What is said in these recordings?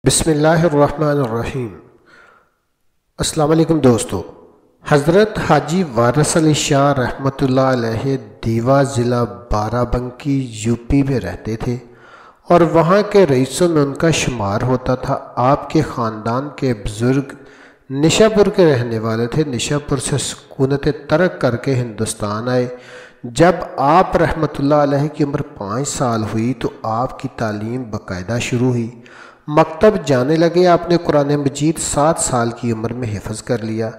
بسم اللہ الرحمن الرحیم۔ السلام علیکم دوستو۔ حضرت حاجی وارث علی شاہ رحمۃ اللہ علیہ دیوا ضلع بارہ بنکی یو پی میں رہتے تھے اور وہاں کے رئیسوں میں ان کا شمار ہوتا تھا۔ آپ کے خاندان کے بزرگ نشاپور کے رہنے والے تھے۔ نشاپور سے سکونت ترک کر کے ہندوستان آئے۔ جب آپ رحمۃ اللہ علیہ کی عمر 5 سال ہوئی تو آپ کی تعلیم باقاعدہ شروع ہوئی۔ مکتب جانے لگے۔ آپ نے قرآن مجید 7 سال کی عمر میں حفظ کر لیا،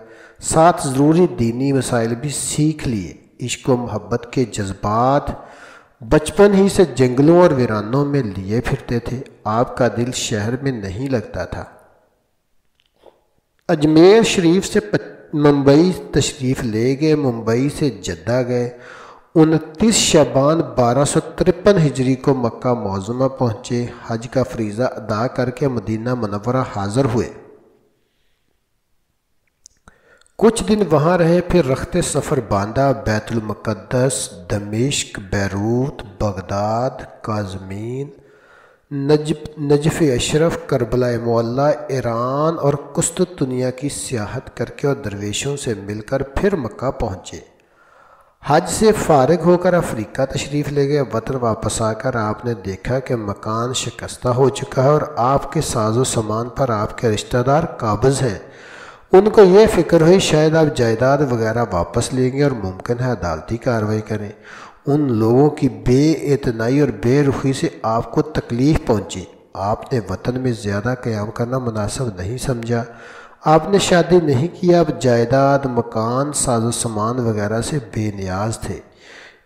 ساتھ ضروری دینی مسائل بھی سیکھ لیے۔ عشق و محبت کے جذبات بچپن ہی سے جنگلوں اور ویرانوں میں لیے پھرتے تھے۔ آپ کا دل شہر میں نہیں لگتا تھا۔ اجمیر شریف سے ممبئی تشریف لے گئے، ممبئی سے جدہ گئے۔ 29 شعبان 1253 ہجری کو مکہ معظمہ پہنچے۔ حج کا فریضہ ادا کر کے مدینہ منورہ حاضر ہوئے۔ کچھ دن وہاں رہے، پھر رخت سفر باندھا۔ Bait al Muqaddas, Dimashq, Beirut, Baghdad, Kazimain, Najaf Ashraf, Karbala Mualla, Iran اور قسطنطنیہ کی سیاحت کر کے اور درویشوں سے مل کر پھر مکہ پہنچے۔ حج سے فارغ ہو کر افریقہ تشریف لے گئے۔ وطن واپس آ کر آپ نے دیکھا کہ مکان شکستہ ہو چکا ہے اور آپ کے ساز و سامان پر آپ کے رشتہ دار قابض ہیں۔ ان کو یہ فکر ہوئی شاید آپ جائیداد وغیرہ واپس لیں گے اور ممکن ہے عدالتی کارروائی کریں۔ ان لوگوں کی بے اعتنائی اور بے رخی سے آپ کو تکلیف پہنچی۔ آپ نے وطن میں زیادہ قیام کرنا مناسب نہیں سمجھا۔ آپ نے شادی نہیں کیا، اب جائیداد، مکان، ساز و سامان وغیرہ سے بے نیاز تھے۔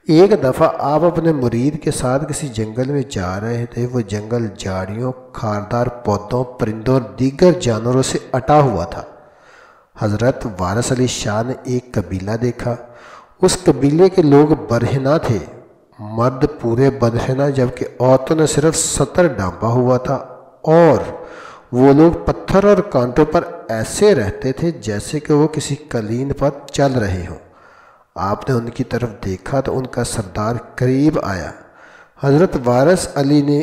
ایک دفعہ آپ اپنے مرید کے ساتھ کسی جنگل میں جا رہے تھے۔ وہ جنگل جھاڑیوں، خاردار پودوں، پرندوں اور دیگر جانوروں سے اٹا ہوا تھا۔ حضرت وارث علی شاہ نے ایک قبیلہ دیکھا۔ اس قبیلے کے لوگ برہنہ تھے، مرد پورے برہنہ جبکہ عورتوں نے صرف ستر ڈانپا ہوا تھا، اور وہ لوگ پتھر اور کانٹوں پر ایسے رہتے تھے جیسے کہ وہ کسی قلین پر چل رہے ہوں۔ آپ نے ان کی طرف دیکھا تو ان کا سردار قریب آیا۔ حضرت وارث علی نے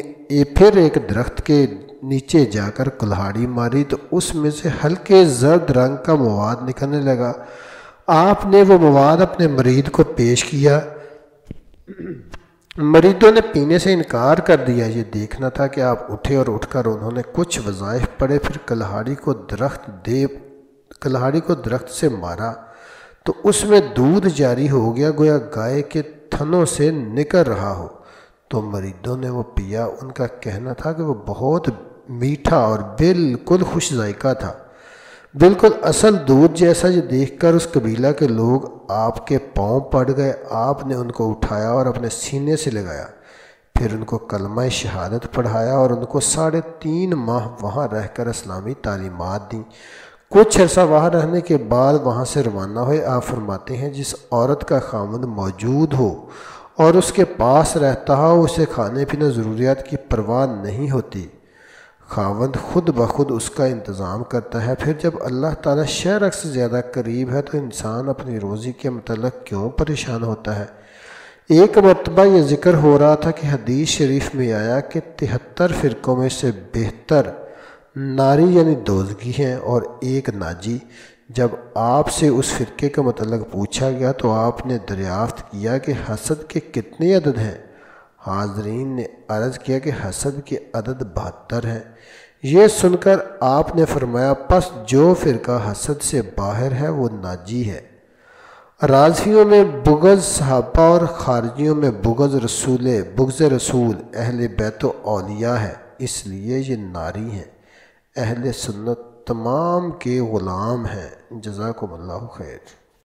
پھر ایک درخت کے نیچے جا کر کلہاڑی ماری تو اس میں سے ہلکے زرد رنگ کا مواد نکلنے لگا۔ آپ نے وہ مواد اپنے مرید کو پیش کیا۔ مریدوں نے پینے سے انکار کر دیا۔ یہ دیکھنا تھا کہ آپ اٹھے اور اٹھ کر انہوں نے کچھ وظائف پڑھے، پھر کلہاڑی کو درخت سے مارا تو اس میں دودھ جاری ہو گیا، گویا گائے کے تھنوں سے نکل رہا ہو۔ تو مریدوں نے وہ پیا۔ ان کا کہنا تھا کہ وہ بہت میٹھا اور بالکل خوش ذائقہ تھا، بالکل اصل دودھ جیسا۔ یہ دیکھ کر اس قبیلہ کے لوگ آپ کے پاؤں پڑ گئے۔ آپ نے ان کو اٹھایا اور اپنے سینے سے لگایا، پھر ان کو کلمہ شہادت پڑھایا اور ان کو 3.5 ماہ وہاں رہ کر اسلامی تعلیمات دیں۔ کچھ عرصہ وہاں رہنے کے بعد وہاں سے روانہ ہوئے۔ آپ فرماتے ہیں جس عورت کا خاوند موجود ہو اور اس کے پاس رہتا ہو، اسے کھانے پینے ضروریات کی پرواہ نہیں ہوتی، خاوند خود بخود اس کا انتظام کرتا ہے۔ پھر جب اللہ تعالیٰ شرع سے زیادہ قریب ہے تو انسان اپنی روزی کے متعلق کیوں پریشان ہوتا ہے؟ ایک مرتبہ یہ ذکر ہو رہا تھا کہ حدیث شریف میں آیا کہ 73 فرقوں میں سے بہتر ناری یعنی دوزگی ہیں اور ایک ناجی۔ جب آپ سے اس فرقے کے متعلق پوچھا گیا تو آپ نے دریافت کیا کہ حسد کے کتنے عدد ہیں؟ حاضرین نے عرض کیا کہ حسد کے عدد 72 ہیں۔ یہ سن کر آپ نے فرمایا پس جو فرقہ حسد سے باہر ہے وہ ناجی ہے۔ رازیوں میں بغض صحابہ اور خارجیوں میں بغض رسول اہل بیت و اولیاء ہے، اس لیے یہ ناری ہیں۔ اہل سنت تمام کے غلام ہیں۔ جزاکم اللہ خیر۔